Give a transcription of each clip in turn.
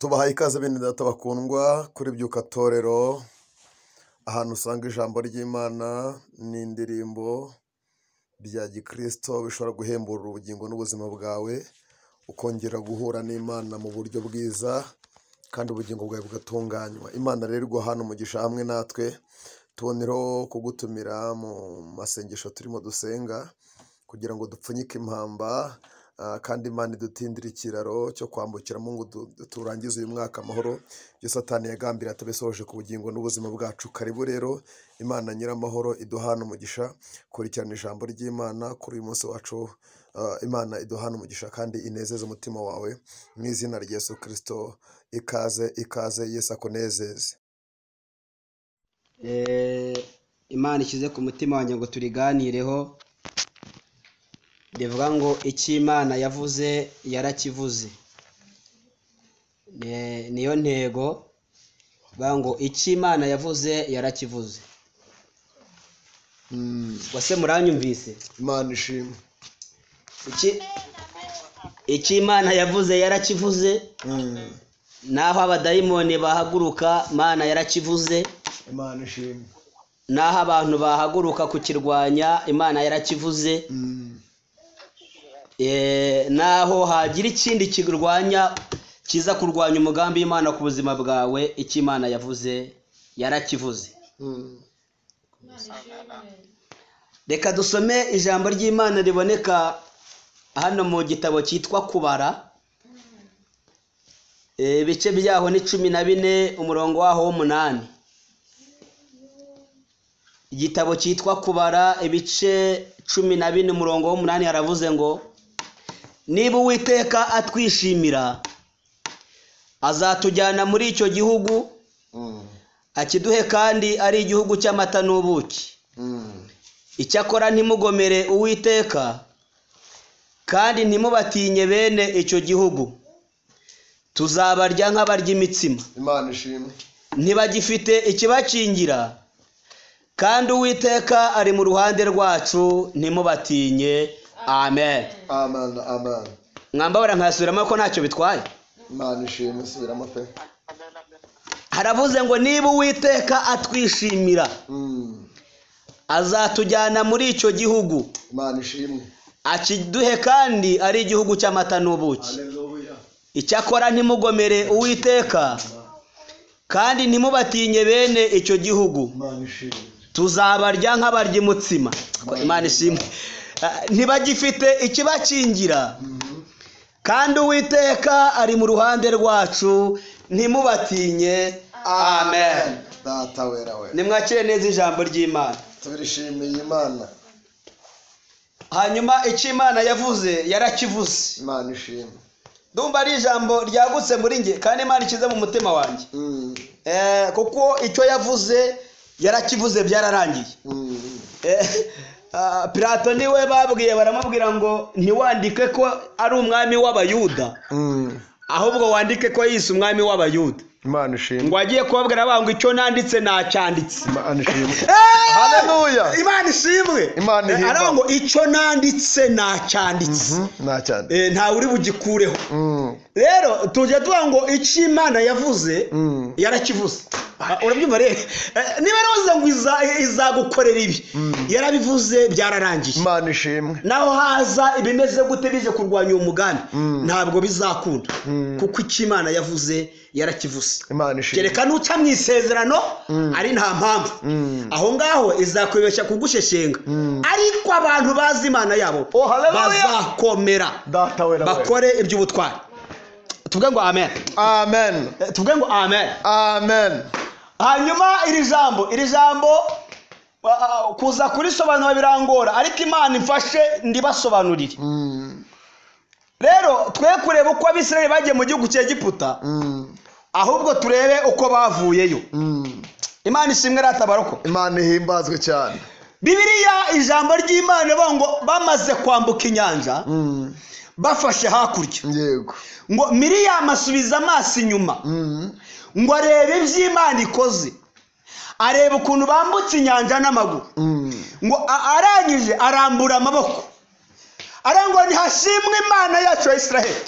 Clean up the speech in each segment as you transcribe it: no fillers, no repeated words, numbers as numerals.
Tubahaye ikaze bene data bakundwa kuri BYUKATORERO, ahantu usanga ijambo ry'Imana n'indirimbo bya gikristo bishobora guhembura ubugingo n'ubuzima bwawe, ukongera guhura n'Imana mu buryo bwiza kandi ubugingo bwawe bugatunganywa. Imana rero igwa hano umugisha hamwe natwe, tuboneraho kugutumira mu masengesho turimo dusenga kugira ngo dupfunyike impamba, kandi Imana idutindira ikiraro cyo kwambukiramo ngo turangize uyu mwaka amahoro. Ibyo Satani yagambiriye atabisohoje ku bugingo n'ubuzima bwacu. Karibu rero, Imana nyiramahoro iduhana umugisha. Kurikirana ijambo ry'Imana kuri uyu munsi wacu. Imana iduhana umugisha kandi inezeze umutima wawe mu izina rya Yesu Kristo. Ikaze Yesu akunezeze. Imana ishyize ku mutima wanjye ngo turiganireho. Ndivuga ngo icyo Imana yavuze yarakivuze. Niyo ntego, bavuga ngo icyo Imana yavuze yarakivuze. Wase muranyumvise? Imana ishimwe. Icyo Imana yavuze yarakivuze. Naho abadayimoni bahaguruka, Imana yarakivuze. Imana ishimwe. Naho abantu bahaguruka kukirwanya, Imana yarakivuze. Naho hagira ikindi kirwanya kiza kurwanya umugambi w'Imana ku buzima bwawe, icyo Imana yavuze yarakivuze. Reka dusome ijambo ry'Imana riboneka hano mu gitabo cyitwa Kubara, ibice byaho ni 14 umurongo waho w'8. Igitabo cyitwa Kubara ibice 14 umurongo w'8 haravuze ngo niba Uwiteka atwishimira, azatujyana muri icyo gihugu, akiduhe kandi ari igihugu cy'amata n'ubuki. Icyakora ntimugomere Uwiteka kandi ntimubatinye bene icyo gihugu, tuzabarya nk'abarya imitsima. Imana ishimwe. Ntibagifite ikibakingira kandi Uwiteka ari mu ruhande rwacu, ntimubatinye. Amen. Amen. Amen. Mwambabara nkasubiramo ko ntacyo bitwaye. Imana ishimwe, subiramo pe. Haravuze ngo niba Uwiteka atwishimira, azatujyana muri icyo gihugu, Imana ishimwe, akiduhe kandi ari igihugu cy'amata n'ubuki. Haleluya. Icyakora ntimugomere Uwiteka kandi ntimubatinye bene icyo gihugu, Imana ishimwe, tuzabarya nk'abarya umutsima. Imana ishimwe. Ntibagifite ikibakingira kandi Uwiteka ari mu ruhande rwacu, ntimubatinye. Amen. Data wera we. Nimwakire neza ijambo ry'Imana. Turishimiye Imana. Hanyuma icyo Imana yavuze yarakivuze. Imana ishimwe. Ndumva ari ijambo ryagutse muri nge kandi Imana ikize mu mutima wanjye. Kuko icyo yavuze yarakivuze, byararangiye. Pilato niwe babwiye, baramubwira ngo ntiwandike ko ari umwami w'Abayuda, ahubwo wandike ko yise umwami w'Abayuda. Imana ishimwe. Ngo agiye kubabwira ngo icyo nanditse nacyanditse. Imana ishimwe. Haleluya. Imana ishimwe. Imana ihimba. Aravuga ngo icyo nanditse nacyanditse. Nacyanditse. Ntawe uri bugikureho. Rero tujye tuvuga ngo icyo Imana yavuze yarakivuze. Urabyumva rero? Niba roza ngo izagukorera ibi, yarabivuze, byararangiye. Imana ishimwe. Naho haza ibimeze gute bije kurwanya uwo mugambi, ntabwo bizakunda, kuko icyo Imana yavuze yarakivuze. Imana ishimwe. Kereka nuca mu isezerano ari nta mpamvu, aho ngaho izakwibeshya kugusheshenga. Ariko abantu bazi Imana yabo bazakomera, bakore iby'ubutwari. Tuvuge ngo amen. Amen. Tuvuge ngo amen. Amen. Hanyuma iri jambo kuza kurisobanura birangora, ariko Imana imfashe ndibasobanurire. Rero twe kureba uko Abisirayeli bagiye mu gihugu cya Egiputa, ahubwo turebe uko bavuyeyo. Imana ishimwe ratabaroko. Imana ihimbazwe cyane. Bibiliya ijambo ry'Imana bavuga ngo bamaze kwambuka inyanja, bafashe hakurya. Yego. Ngo Miriyamu asubiza amaso inyuma, ngo arebe iby'Imana ikoze, areba ukuntu bambutse inyanja n'amaguru. Ngo arangije arambura amaboko, arangwa ntihashimwe Imana yacu ya Isiraheli.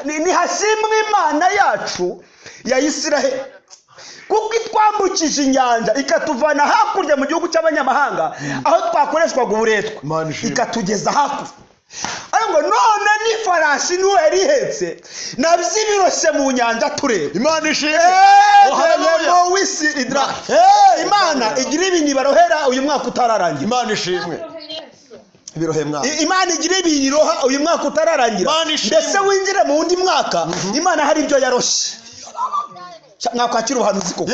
ni hashimwe Imana yacu ya Isiraheli kuko itwambukije inyanja ikatuvana hakurya mu gihugu cy'abanyamahanga aho twakoreshwaga uburetwa ikatugeza hakurya ariko none n'ifarashi niwe yari ihetse nabyo ibiroshye mu nyanja tureba Imana ishimwe Imana igira ibintu barohera uyu mwaka utararangira Imana ishimwe Imana igira ibintu iroha uyu mwaka utararangira mbese winjire mu wundi mwaka Imana hari ibyo yaroshe mwakwakira ubuhanuzi koko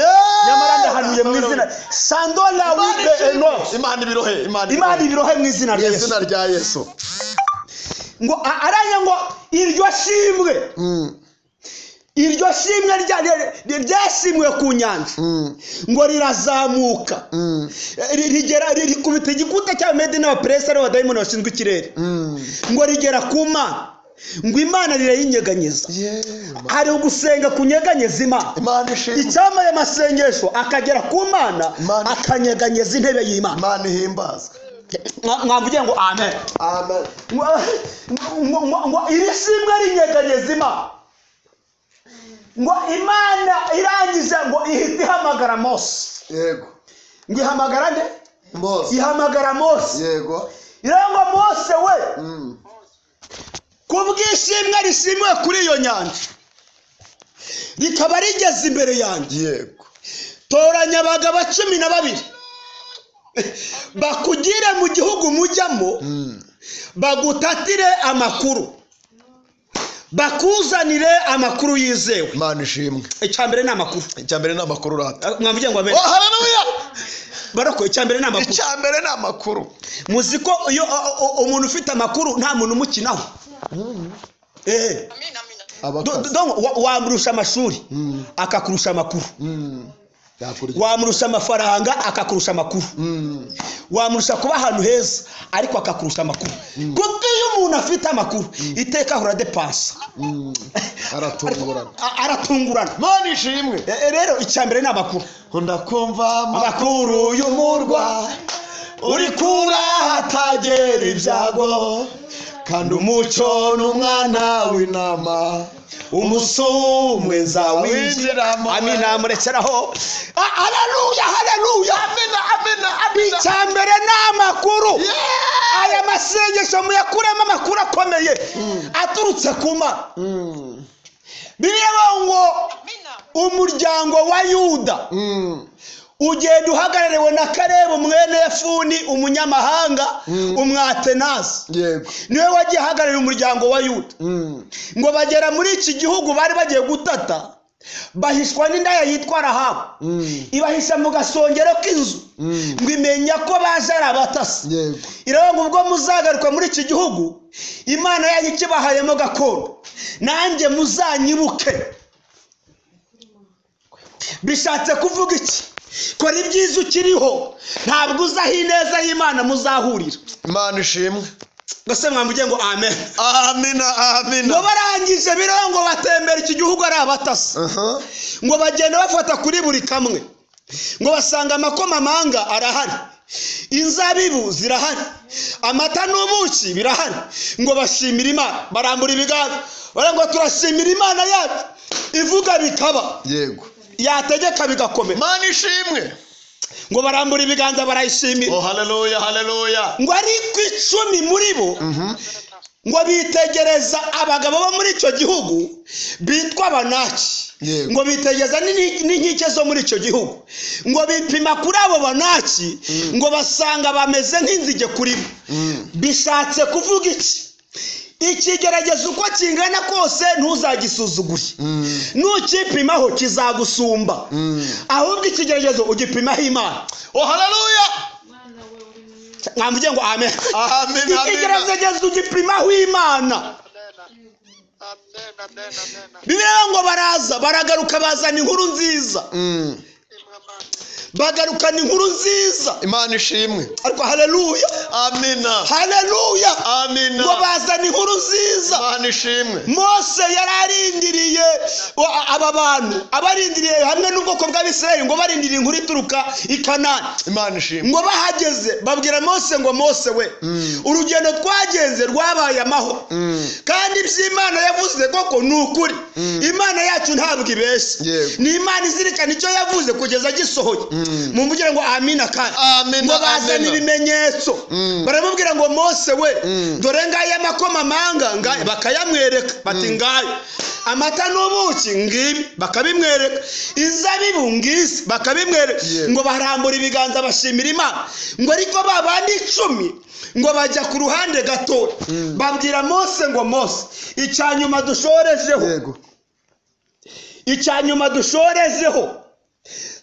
nyamara ndahanuye mu izina sandola wibe eno Imana ibirohe mu izina rya Yesu ngo aranya ngo iryo shimwe ryashimwe ku nyanja ngo rirazamuka rigera rikubita igikuta cya Medina wa Presa wa Diamond washinzwe ikirere ngo rigera ku Mana ngo Imana rirayinyeganyeza hari ugusenga kunyeganyeza Imana icyamaye amasengesho akagera ku Mana akanyeganyeza intebe y'Imana Imana ihimbazwe mwavuge ngo amen ngo iri shimwe rinyeganyeza Imana ngo Imana irangiza ngo ihita ihamagara Mose yego ngo ihamagara nde Mose ihamagara Mose yego irango Mose we kubwishimwe rishimwe kuri iyo nyanja rikaba rigeze imbere yanjye yego toranya abagabo 12 bakugire mu gihugu mujyamo bagutatire amakuru bakuzanire amakuru yizewe Imana ishimwe icyambere n'amakuru rata mwavuge ngo amen haleluya barako icyambere n'amakuru muziko iyo umuntu ufite amakuru nta muntu umukinaho donc wamurusha amashuri akakurusha amakuru wamurusha amafaranga akakurusha amakuru wamurusha kuba ahantu heza ariko akakurusha amakuru kuko iyo umuntu afite amakuru iteka ahora depansa aratungurana Mana ishimwe rero icyambere n'amakuru ndakumva amakuru y'umurwa uri kura hatagera ibyago kandi umuco n'umwana w'intama umusumwe nzawinjiramo amina murekeraho haleluya amina icyambere n'amakuru aya masengesho muyakuremo amakuru akomeye aturutse ku Mana Bibaye ngo umuryango wa Yuda ugenda uhagarariwe na Kera mwene Yefuni umunyamahanga umwatenazi yego niwe wagiye hagararira umuryango wa Yuda ngo bagera muri iki gihugu bari bagiye gutata bahishwa n'indaya yitwa Rahabu ibahisha mu gasongero k'inzu ngo imenya ko baje ari abatasi yego iravuga ngo ubwo muzagaruka muri iki gihugu Imana yanyu ikibahayemo gakondo nanjye muzanyibuke bishatse kuvuga iki kora ibyiza ukiriho ntabwo uzaho ineza y'Imana muzahurira Imana ishimwe ngase mwamuge ngo amen ngo barangije birango batembera iki gihugu ari abatasi ngo bagenda bafata kuri buri kamwe ngo basanga amakomamanga arahari inzabibu zirahari amata n'ubuki birahari ngo bashimira Imana barambura ibiganza barango turashimira Imana yacu ivuga bikaba yego yategeka bigakomera Imana ishimwe ngo barambura ibiganza barayishimira haleluya ngo ari ku 10 muri bo ngo bitegereza abagabo bo muri icyo gihugu bitwa Abanaki ngo bitegereza n'inkike zo muri icyo gihugu ngo bipima kuri abo Banaki ngo basanga bameze nk'inzige kuri bo bishatse kuvuga iki ikigerageza uko kingana kose ntuzagisuzugure nukipimaho kizagusumba ahubwo ikigeragezo ugipimaho Imana haleluya ngamuje ngo amen ikigeragezo ugipimaho Imana Bibaye ngo baragaruka bazana inkuru nziza bagarukana inkuru nziza. Imana ishimwe. Ariko haleluya, amina, haleluya, amina, ngo bazana inkuru nziza. Imana ishimwe. Mose yararindiriye aba bantu, abarindiriye hamwe n'ubwoko bw'Abisirayeli ngo barindiriye inkuru ituruka i Kanani. Imana ishimwe. Ngo bahageze babwira Mose ngo Mose we, urugendo twagenze rwabaye amahoro, kandi iby'Imana yavuze koko ni ukuri. Imana yacu ntabwo ibeshya, ni Imana izirikana icyo yavuze kugeza gisohoye. Mumubwire ngo amina kandi. Ngo bazana ibimenyetso, baramubwira ngo Mose we, dore ngaya amakomamanga ngaye, bakayamwereka bati ngaye, amata n'ubuki ngibi bakabimwereka, inzabibu ngisi bakabimwereka. Ngo barambura ibiganza bashimira Imana. Ngo ariko babandi 10 ngo bajya ku ruhande gato, babwira Mose ngo Mose, icyanyuma dushorejeho, icyanyuma dushorejeho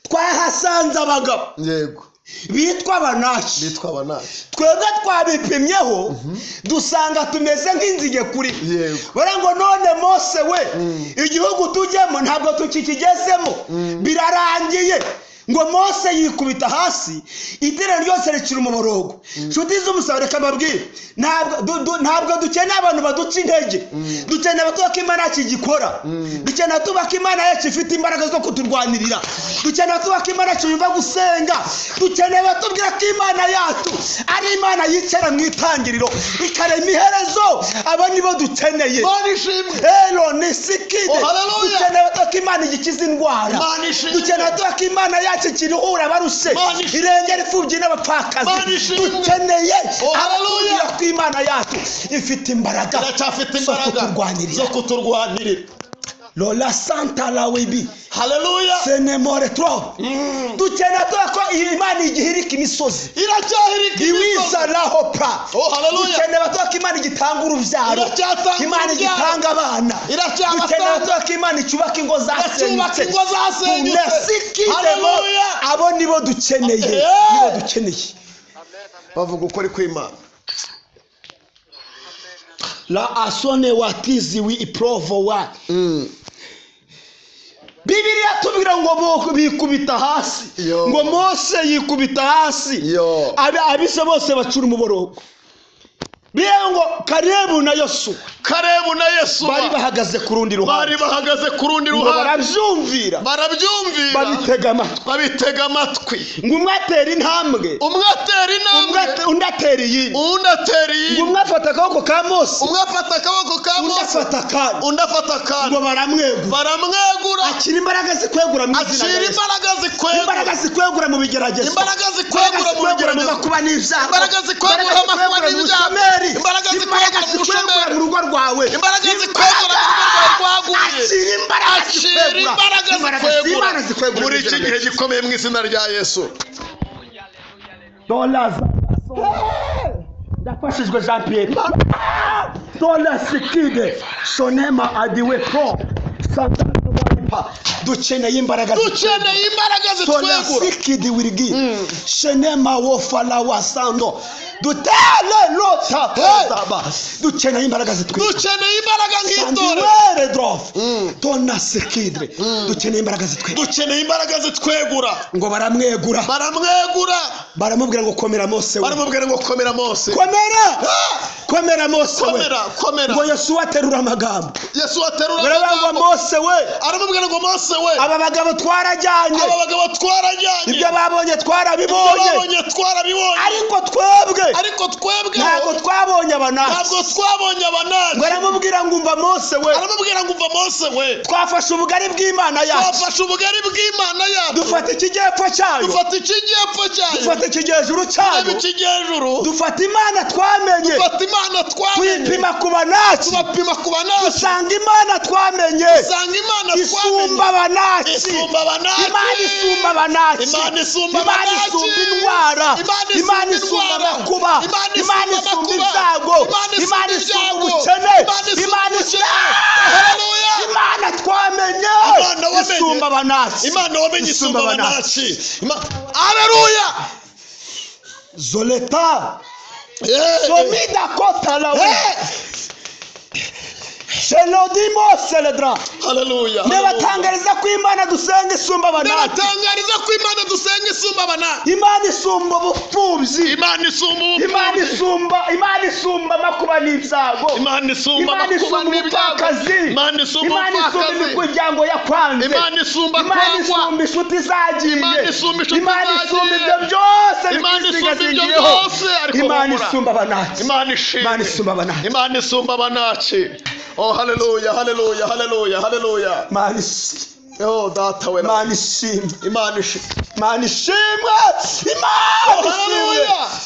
twahasanze abagabo bitwa Abanaki. Twebwe twabipimyeho dusanga tumeze nk'inzige kuri bara ngo none Mose we, igihugu tujyemo ntabwo tukikigezemo, birarangiye. Ngo Mose yikubita hasi, iterano ryose rikira umuborogo. Nshuti z'umusaruro reka mbabwire, ntabwo dukeneye abantu baduca intege, dukeneye abatuba ko Imana yacu igikora, dukeneye abatuba ko Imana yacu ifite imbaraga zo kuturwanirira, dukeneye abatuba ko Imana yacu yumva gusenga, dukeneye abatubwira ko Imana yacu ari Imana yicara mu itangiriro ikarema iherezo. Abo nibo dukeneye. Ero ni sikide. Dukeneye abatuba ko Imana igikiza indwara, dukeneye abatuba ko Imana yacu kiruhura barushe, irengera imfubyi n'abapfakazi. Dukeneye abatuye ko Imana yacu ifite imbaraga zo kuturwanirira. Lola Santa la Weeeee. Haleluya. Senemore tro. Dukeneye ko Imana igihirika imisozi. Iracyahirika imisozi. Iwiza laho pra. Oh haleluya. Dukeneye ko Imana igitanga urubyaro. Imana igitanga abana. Dukeneye ko Imana icyubaka ingo zasenyutse. Haleluya. Abo nibo dukeneye. Nibo dukeneye. Bavuga ukuri kw'Imana. La asone watizi wi iprovo wa. Bibiliya tubwira ngo bikubita hasi, ngo Mose yikubita hasi, abise bose bacura umuborogo. Birengo Karebu na Yosuwa bari bahagaze ku rundi ruhande, barabyumvira, babitega amatwi. Ngo umwe atera intambwe, undi atera iyindi. Ngo umwe afata akaboko ka Mose, undi afata akandi. Ngo baramwegura. Akira imbaraga zikwegura mu izina rya Yesu. Imbaraga zikwegura mu bigeragezo, imbaraga zikwegura mu makuba n'ibyago, imbaraga zikwegura mu rugo rwawe, imbaraga zikwegura mu rugo rwaguye. Akira imbaraga zikwegura muri iki gihe gikomeye mu izina rya Yesu. Dolaza ndafashijwe Jean Pierre. Dola sikide sonema adiwe pro santa. Dukeneye imbaraga zitwegura. Sikidi wirigi shenema wofala wasando dutele lota zaba. Dukeneye imbaraga zitwegura. Dukeneye imbaraga nk'itore tona sikidre. Dukeneye imbaraga zitwegura. Ngo baramwegura, baramubwira ngo komera Mose, komera Mose we. Ngo Yesu aterura amagambo, ngo Mose we, aramubwira ngo Mose we, aba bagabo twarajyanye, ibyo babonye twarabibonye, ariko twebwe ntabwo twabonye Abanaki. Ngo aramubwira ngo umva Mose we, twafashe ubugari bw'Imana yacu, dufata ikijyepfo cyayo, dufata ikijyejuru cyayo, dufata Imana twamenye, tuyipima ku Banaki, dusanga Imana twamenye isumba Abanaki. Imana isumba Abanaki, Imana isumba indwara, Imana isumba amakuba, Imana isumba ibyago, Imana isumba ubukene, Imana twamenye isumba Abanaki. Haleluya. Zoleta somida kota lawe Shelodimo Seledra. Haleluya. Nebatangariza ko Imana dusenga isumba Abanaki. Nebatangariza ko Imana dusenga isumba Abanaki. Imana isumba ubupfubyi. Imana isumba ubupfubyi. Imana isumba makuba n'ibyago. Imana isumba makuba n'ibyago. Imana isumba imiryango yakwanze. Imana isumba inshuti zagiye. Imana isumba ibyo byose. Imana isumba ibyo byose. Imana isumba Abanaki. Imana isumba Abanaki. Imana isumba Abanaki. Oh haleluya, haleluya, haleluya, haleluya. Oh data we. Imana ishimwe. Imana ishimwe. Imana ishimwe.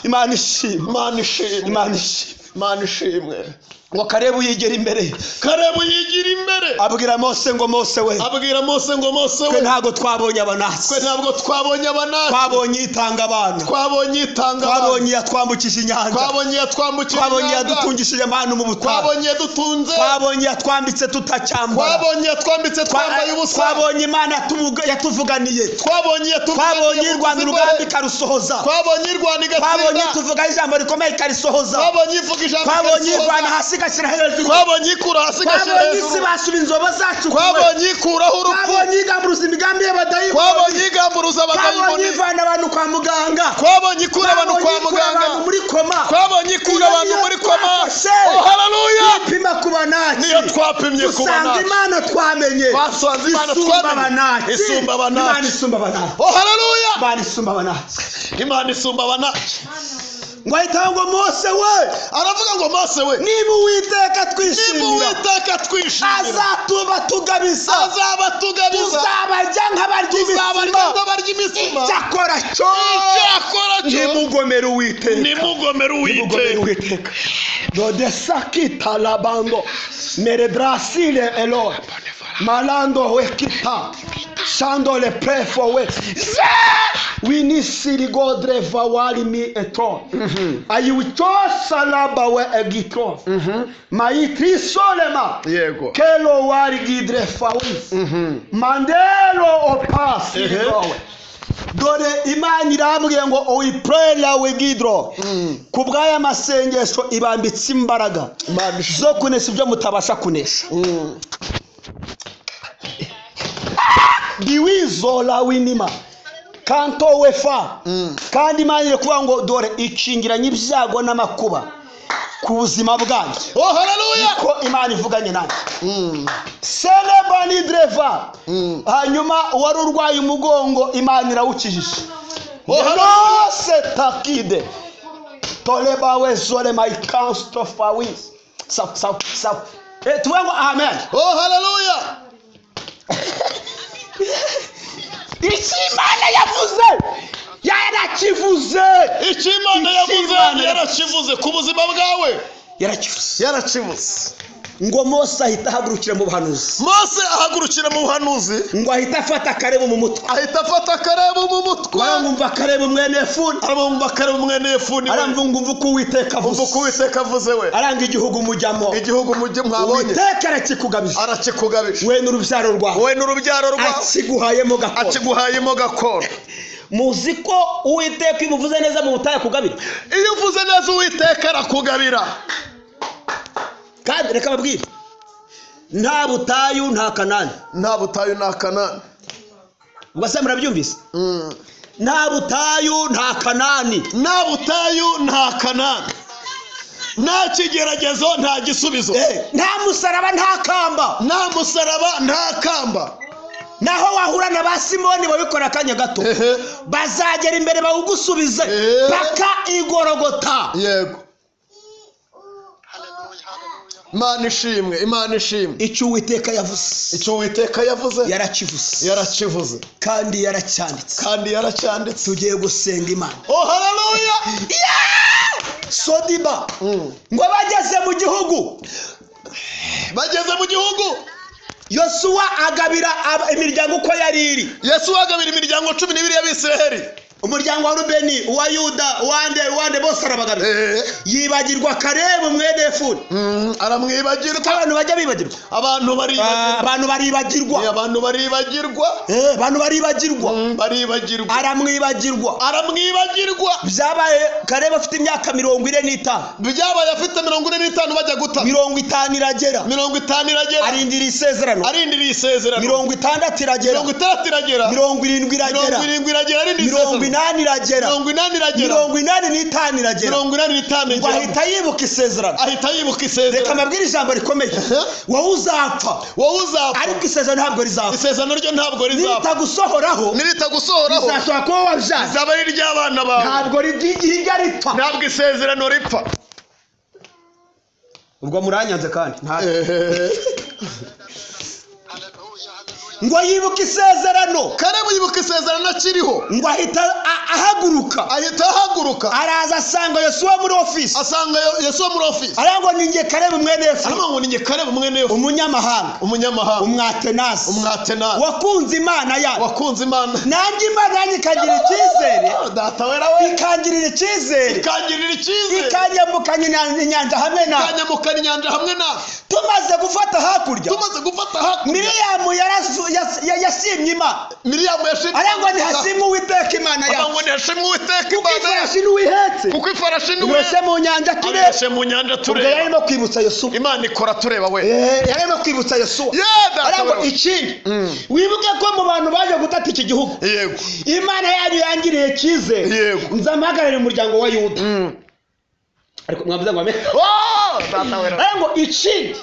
Imana ishimwe. Imana ishimwe. Imana ishimwe. Imana ishimwe. Ngo Karebu yigira imbere. Karebu yigira imbere. Abwira Mose ngo Mose we. Abwira Mose ngo Mose we. Twe ntago twabonye Abanaki. Twe ntabwo twabonye Abanaki. Twabonye itanga abana. Twabonye itanga abana. Twabonye yatwambukije inyanja. Twabonye yatwambukije inyanja. Twabonye yadutungishije amanu mu butayu. Twabonye yadutunze. Twabonye yatwambitse tutacyambara. Twabonye yatwambitse twambaye ubusa. Twabonye Imana yatuvuganiye. Twabonye twabonye irwanda urugambi karusohoza. Twabonye irwanda igatsinda. Twabonye tuvuga ijambo rikomeye karisohoza. Twabonye ivuga ijambo rikomeye. Twabonye irwana hasi gashyira hejuru. Twabonye ikura hasi gashyira hejuru. Twabonye isi basuba inzobo zacu. Twabonye ikuraho urupfu. Twabonye igamburuza imigambi y'abadayimoni. Twabonye igamburuza abadayimoni. Twabonye ivana abantu kwa muganga. Twabonye ikura abantu kwa muganga. muri koma. Twabonye ikura abantu muri koma. Oh haleluya. Twapima ku Banaki. Niyo twapimye ku Banaki. Dusanga Imana twamenye. Twasanze Imana twamenye. Isumba Abanaki. Imana isumba Abanaki. Oh haleluya. Imana isumba Abanaki. Imana isumba Abanaki. Ngo ahita ngo Mose we. Aravuga ngo Mose we. Niba Uwiteka twishimira. Niba Uwiteka twishimira. Azatuba tugabisa. Azaba tugabisa. Tuzabajya nk'abarya imisima. Icyakora cyo. Nimugomere Uwiteka. Nimugomere Uwiteka. Dodesakita labango. Meredrasile Eloi. Malando wekita. Shando le prefo we. Winisiri godre vawali mi eto. Ayuitosa laba we egito. Maitri solema. Yego. Kelo wari gidre fawis. Mandelo opasi. Dore Imana irambwiye ngo uyiprela we gidro. Kubwaya masengesho ibambitse imbaraga zo kunesha ibyo mutabasha kunesha. Biwizola winima. Kanto wefa. Kandi Imana iri kuvuga ngo dore ikingiranye ibyago n'amakuba ku buzima bwanjye. Oh haleluya. Ko Imana ivuganye nanjye. Celebani dreva. Hanyuma wari urwaye umugongo Imana irawukijije. Oh haleluya. Setakide. Toleba we zole my cansto fawis. Sap. Tuwengo amen. Oh haleluya. Imana yavuze yarakivuze. Imana yavuze yarakivuze ku buzima bwawe. Yarakivuze. Ngo Mose ahita ahagurukira mu buhanuzi. Mose ahagurukira mu buhanuzi. Ngo ahita afata Karebu mu mutwe. Aramwumva Karebu mwene Yefune. Aramwumva uko Uwiteka avuze. Aranga igihugu mujyamo. Mwabonye. Uwiteka arakikugabije. We n'urubyaro rwawe. Akiguhayemo gakoro. Muzi ko Uwiteka imuvuze neza mu butayu akugabira. Iyo uvuze neza Uwiteka arakugabira. Kandi reka babwire. Nta butayu nta Kanani. Ubase murabyumvise? Nta butayu nta Kanani. Nta kigeragezo nta gisubizo. Nta musaraba nta kamba. Naho wahura na ba Simoni babikora akanya gato. Bazagera imbere bawugusubize paka igorogota. Yego. Imana ishimwe. Icyo Uwiteka yavuze. Yarakivuze. Kandi yaracyanditse. Tugiye gusenga Imana. Oh haleluya. Sodiba. Ngo bageze mu gihugu. Yosuwa agabira imiryango uko yari iri. Yosuwa agabira imiryango 12 y'Abisiraheli. umuryango wa Rubeni, uwa Yuda, uwande bose arabagaruye. Yibagirwa Kalebu mwene Yefune. Aramwibagirwa. Abantu bajya bibagirwa. Abantu baribagirwa. Abantu baribagirwa. Abantu baribagirwa. Abantu baribagirwa. Baribagirwa. Aramwibagirwa. Byabaye Kalebu afite imyaka 45. Byabaye afite 45 bajya guta. 50 iragera. 50 iragera. Arindira isezerano. 60 iragera. 60 iragera. 70 iragera. 70 iragera. Arindira isezerano. 80 iragera. 80 iragera. 85 iragera. 85 iragera. Ahita yibuka isezerano. Reka mabwira ijambo rikomeye. Wowe uzapfa. Ariko isezerano ntabwo rizapfa. Isezerano ryo ntabwo rizapfa. Nitagusohoraho. Izashobora kuba wabyaye. Izaba ari ry'abana bawe. Ntabwo rijya ripfa. Ntabwo isezerano ripfa. Ubwo muranyanze kandi. Ngo yibuka isezerano. Kalebu yibuka isezerano akiriho. Ngo ahita ahaguruka. Araza asanga Yosuwa muri office. Arango ninge Kalebu mwene Yefune. Umunyamahanga. Umwatenasi. Wakunze Imana yawe. Nanjye Imana yanyikangira icyizere. Data wera we. Ikangirira icyizere. Ikanyambukanya inyanja hamwe nawe. Tumaze gufata hakurya. Miriyamu yashimye Imana. Arango ntihashimwe Uwiteka Imana yawe. Kuko ifarashi n'uwihetse mu nyanja tureba. Yarimo kwibutsa Yosuwa. Imana ikora tureba we. Yarimo kwibutsa Yosuwa. Arango ikindi. Wibuke ko mu bantu baje gutata iki gihugu. Imana yanyu yangiriye icyizere. Nzamagarira umuryango wa Yuda. Ariko mwavuze ngo ame. Arango ikindi.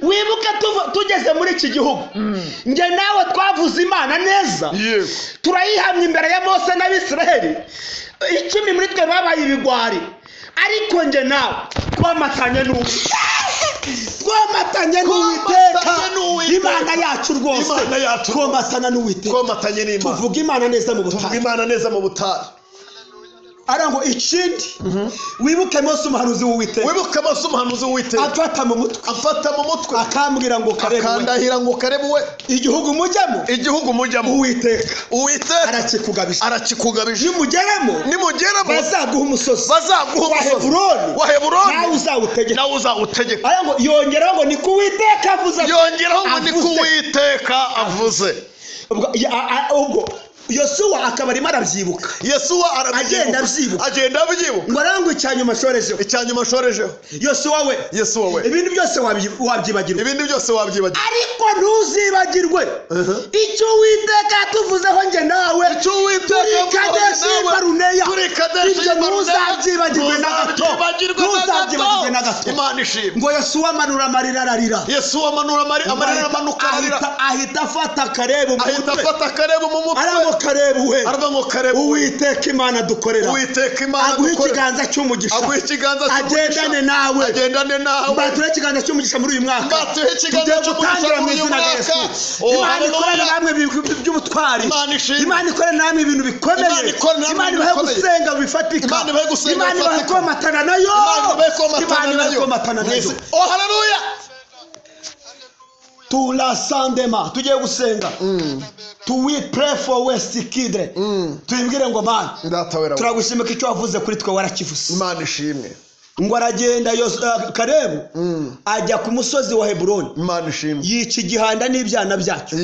Wibuke tugeze muri iki gihugu. Nge nawe twavuze Imana neza. Turayihamya imbere ya Mose n'Abisiraheli. 10 muri twe babaye ibigwari. Ariko nge nawe twamatanye n'Uwiteka. Imana yacu rwose. Twamatana n'Uwiteka. Tuvuga Imana neza mu butayu. Arango ikindi. Wibuke Mose umuhanuzi w'Uwiteka. Afata mu mutwe. Akambwira ngo Kalebu. Akandahira ngo Kalebu we. Igihugu mujyamo. Uwiteka arakikugabije. Nimugeramo. Bazaguha umusozi. Wa Heburoni. Nawe uzawutegeka. Arango yongeraho ngo ni ku Uwiteka avuze. Ubwo Yosuwa akaba arimo arabyibuka. Agenda abyibuka. Ngo arango icyanyuma shorejeho. Yosuwa we. Ibintu byose wabyibagirwa. Ariko ntuzibagirwe. Icyo Uwiteka yatuvuzeho nge nawe. Ibyo ntuzabyibagirwe na gato. Ngo Yosuwa amanura amarira ararira. Ahita afata Kalebu mu mutwe. Kalebu we. Uwiteka Imana dukorera. Aguha ikiganza cy'umugisha. Agendane nawe. Mbature ikiganza cy'umugisha muri uyu mwaka. Tutangira mu izina rya Yesu. Imana ikorera namwe by'ubutwari. Imana ikorera namwe ibintu bikomeye. Imana ibahe gusenga bifatika. Imana ibahe komatana nayo. Oh haleluya. Tulasandema tugiye gusenga. We pray for West Kidre. Tuyibwire ngo Mana turagushimika icyo wavuze kuri twe warakivuze. Imana ishimwe. Ngo aragenda Kalebu ajya ku musozi wa Heburoni. Imana ishimwe. Yica igihanda n'ibyana byacyo.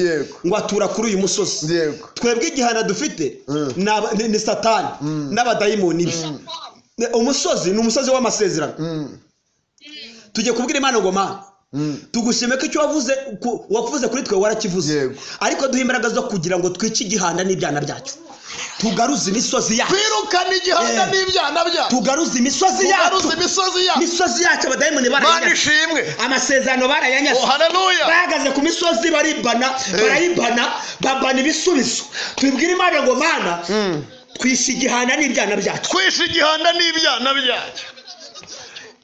Ngo atura kuri uyu musozi. Twebwe igihanda dufite ni Satani n'abadayimoni be. Umusozi ni umusozi w'amasezerano. Tujye kubwira Imana ngo Mana tugushimeka icyo wavuze kuri twe warakivuze. Ariko duha imbaraga zo kugira ngo twice igihanda n'ibyana byacyo. Tugaruze imisozi yacu. Twirukana igihanda n'ibyana byacu. Tugaruze imisozi yacu. Abadayimoni barayanyashimwe. Amasezerano barayanyashye. Oh haleluya. Bahagaze ku misozi barayibana babana ibisubizo. Tubwire Imana ngo Mana twishe igihanda n'ibyana byacu.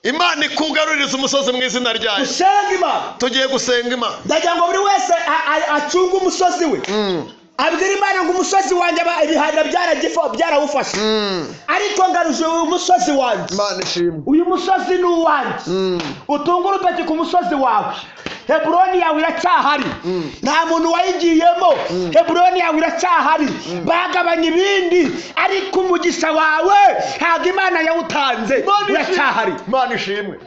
Imana ikugaruriza umusozi mu izina ryayo. Gusenga Imana. Tugiye gusenga Imana. Ndagira ngo buri wese acunga umusozi we. abwira Imana ngo umusozi wanjye ibihanda byarawufashe ariko ngaruje uyu musozi wanjye. Imana ishimwe. Uyu musozi ni uwanjye. Utunga urutoki ku musozi wawe. Heburoni yawe iracyahari. Nta muntu wayigiyemo. Heburoni yawe iracyahari. Bagabanya ibindi ariko umugisha wawe ntabwo Imana yawutanze. Uracyahari. Imana ishimwe.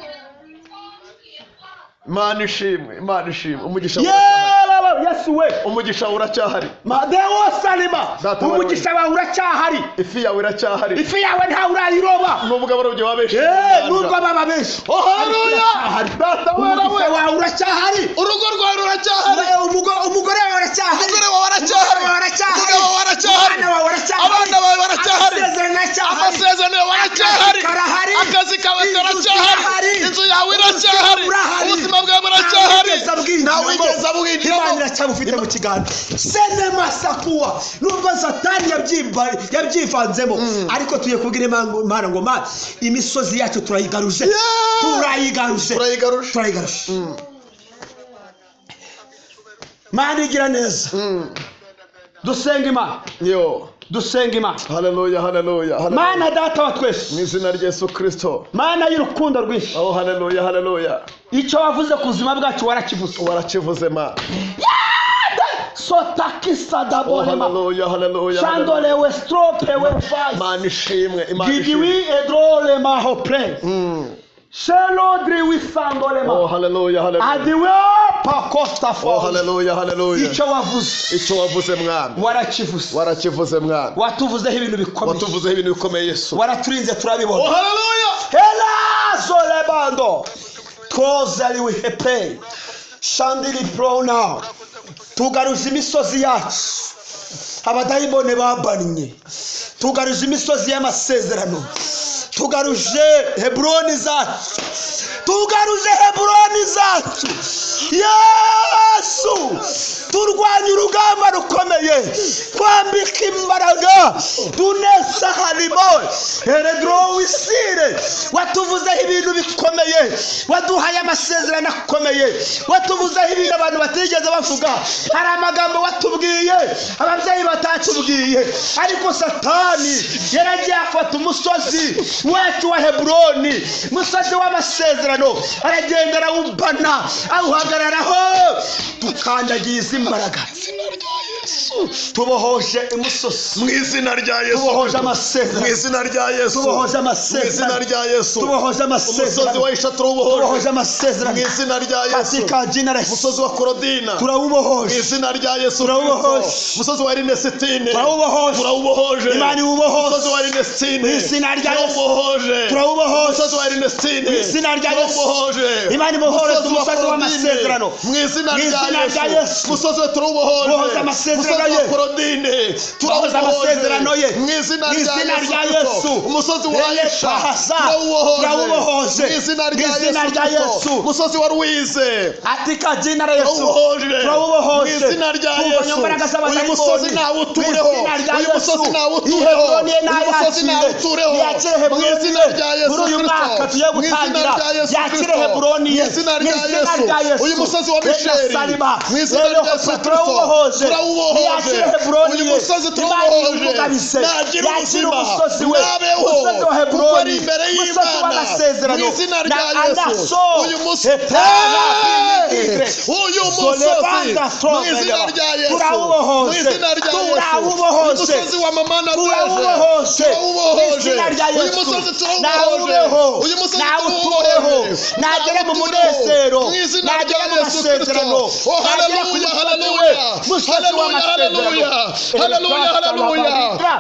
Imana ishimwe. Imana ishimwe. Umugisha Yesu we. Umugisha uracyahari. Madewo salima. Umugisha wawe uracyahari. Ifi yawe iracyahari. Ifi yawe nta urayiroba. Nubwo barobye babeshi. Nubwo baba beshi. Haleluya. Data umugisha wawe uracyahari. Urugo rwawe ruracyahari. Umugore wawe uracyahari. Umugore wawe aracyahari. Umugabo wawe aracyahari. Abana bawe baracyahari. Amasezerano yawe aracyahari. Akazi kawe karacyahari. Inzu yawe iracyahari. Ubuzima bwawe buracyahari. Nawe wigeze abwinjiramo. Imana iracyabufite mu kiganza. Senema sakuwa. Nubwo Satani yabyivanzemo ariko tuye kubwira Imana ngo Mana imisozi yacu turayigaruje. Mana igira neza. Dusenga Imana. Dusenga Imana. Haleluya, haleluya, haleluya. Mana data wa twese. Mu izina rya Yesu Kristo. Mana y'urukundo rwinshi. Oh haleluya, haleluya. Icyo wavuze ku buzima bwacu warakivuze. Warakivuze Mana. Sotakisa dabolema. Haleluya, haleluya. Chandole we stroke we fast. Imana ishimwe, Imana ishimwe. Gidiwi edrole maho pray. Shelodri we sandolema. Oh haleluya, haleluya. Adiwe pakosta for. Oh haleluya, haleluya. Icyo wavuze. Icyo wavuze Mwana. Warakivuze. Warakivuze Mwana. Watuvuzeho ibintu bikomeye. Watuvuzeho ibintu bikomeye Yesu. Waraturinze turabibona. Oh haleluya. Hela solebando. Kozali we pray. Shandili pro now. Tugaruje imisozi yacu. Abadayimone babannye. Tugaruje imisozi y'amasezerano. Tugaruje Heburoni zacu. Tugaruje Heburoni zacu. Yesu. Turwanya urugamba rukomeye. Twambika imbaraga. Tunesa halimo. Heredro wisire. Watuvuzeho ibintu bikomeye. Waduhaye amasezerano akomeye. Watuvuzeho ibintu abantu batigeze bavuga. Hari amagambo watubwiye ababyeyi batatubwiye. Ariko Satani yaragiye afata umusozi wacu wa Heburoni, umusozi w'amasezerano, aragenda arawubana awuhagararaho. Tukandagiza imbaraga. Tubohoje umusozi mu izina rya Yesu. Tubohoje amasezerano mu izina rya Yesu. Tubohoje amasezerano mu izina rya Yesu. Tubohoje amasezerano. Umusozi wa Isha turawubohoje. Tubohoje amasezerano mu izina rya Yesu. katika jina la Yesu. Umusozi wa Korodina turawubohoje mu izina rya Yesu. turawubohoje. Umusozi wa Ernestine turawubohoje. turawubohoje. Imana iwubohoje. Umusozi wa Ernestine mu izina rya Yesu. turawubohoje. turawubohoje. Umusozi wa Ernestine mu izina rya Yesu. turawubohoje. Imana ibohoje umusozi w'amasezerano mu izina rya Yesu. Umusozi wa turawubohoje. Tubohoje amasezerano ye. Korodine tubohoje amasezerano ye mu izina rya Yesu. Umusozi wa Aisha turawubohoje mu izina rya Yesu. Umusozi wa Louise atika jina la Yesu turawubohoje mu izina rya Yesu. Uyu musozi nawutureho. Uyu musozi nawutureho. Uyu musozi nawutureho mu izina rya Yesu Kristo. Mu izina rya Yesu Kristo. Mu izina rya Yesu. Uyu musozi wa Misheri mu izina rya Yesu Kristo turawubohoje. Uyu musozi turawubohoje. Nagira ubuzima nabeho kuko ari imbere y'Imana mu izina rya Yesu. Uyu musozi mu izina rya Yesu. Mu izina rya Yesu. Uyu musozi wa mama na Nawe turawubohoje. Uyu musozi turawubohoje. Uyu musozi turawubohoje. Nagera mu munezero. Mu izina rya Yesu Kristo. Oh haleluya, haleluya. Haleluya, haleluya. Haleluya, haleluya.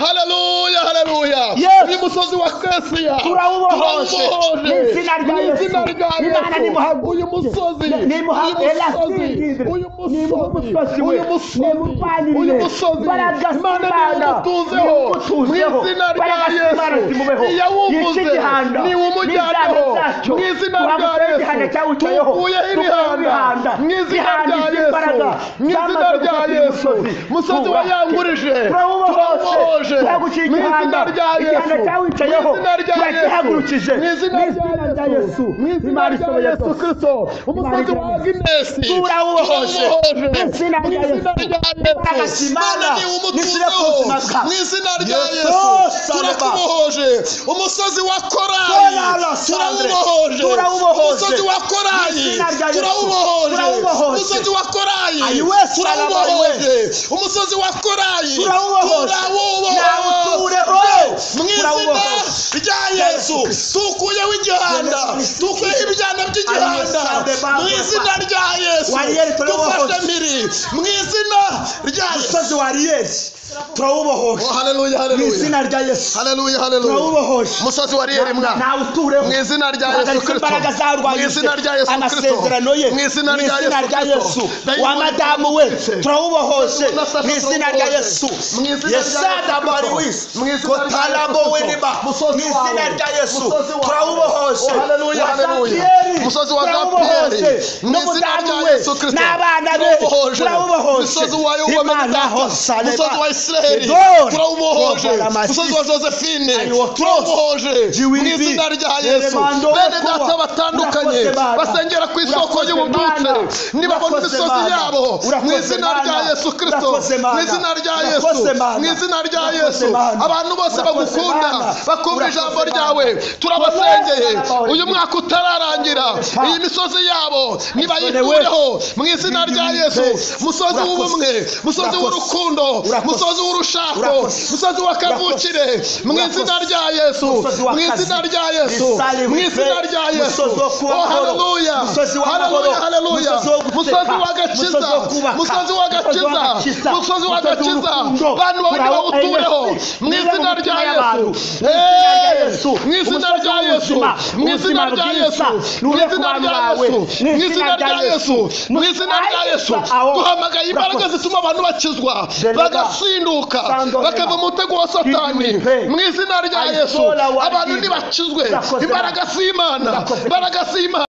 Haleluya, haleluya. Uyu musozi wa Kera turawubohoje. Mu izina rya Yesu. Uyu musozi. Imana niwumutuzeho mu izina rya Yesu. Iyawuvuze niwumujyaneho mu izina rya Yesu. Tukuyeho ibihanda mu izina rya Yesu. Mu izina rya Yesu. umusozi wayangurije turawubohoje mu izina rya Yesu turakihagurukije mu izina rya Yesu Imana ishoboye Yesu Kristo umusozi wa Aginesi turawubohoje mu izina rya Yesu Imana ni umutuzo mu izina rya Yesu turakubohoje umusozi wa Korayi turawubohoje umusozi wa Korayi turawubohoje umusozi wa Korayi turawubohoje umusozi wa Korayi turawubohoje mu izina rya Yesu tukuyeho igihanda tukuyeho ibyana by'igihanda mu izina rya Yesu dufashe mpiri mu izina rya Yesu turawubohoje mu izina rya Yesu turawubohoje umusozi wa Riyeri mwana nawe utureho mu izina rya Yesu Kristo mu izina rya Yesu amasezerano ye mu izina rya Yesu wa madamu we turawubohoje mu izina rya Yesu yesada bari wisi kotalabo weriba mu izina rya Yesu turawubohoje umusozi wa Zapiyeri mu izina rya Yesu Kristo n'abana be turawubohoje umusozi wa Yohana umusozi wa Israeli turawubohoje umusozi wa Josephine turawubohoje mu izina rya Yesu bene data batandukanye basengera ku isoko y'ububyutse nibabona imisozi yabo mu izina rya Yesu Kristo mu izina rya Yesu mu izina rya Yesu abantu bose bagukunda bakumva ijambo ryawe turabasengeye uyu mwaka utararangira iyi misozi yabo nibayikureho mu izina rya Yesu musozi w'ubumwe musozi w'urukundo musozi w'urushako musozi w'akavukire mu izina rya Yesu mu izina rya Yesu mu izina rya Yesu haleluya haleluya haleluya musozi w'agakiza musozi w'agakiza musozi w'agakiza abantu bajya bawutureho mu izina rya Yesu mu izina rya Yesu mu izina rya Yesu mu izina rya Yesu mu izina rya Yesu mu izina rya Yesu duhamagaye imbaraga zituma abantu bakizwa bagasinduka bakava mu mutego wa Satani mu izina rya Yesu abantu ntibakizwe imbaraga z'Imana imbaraga z'Imana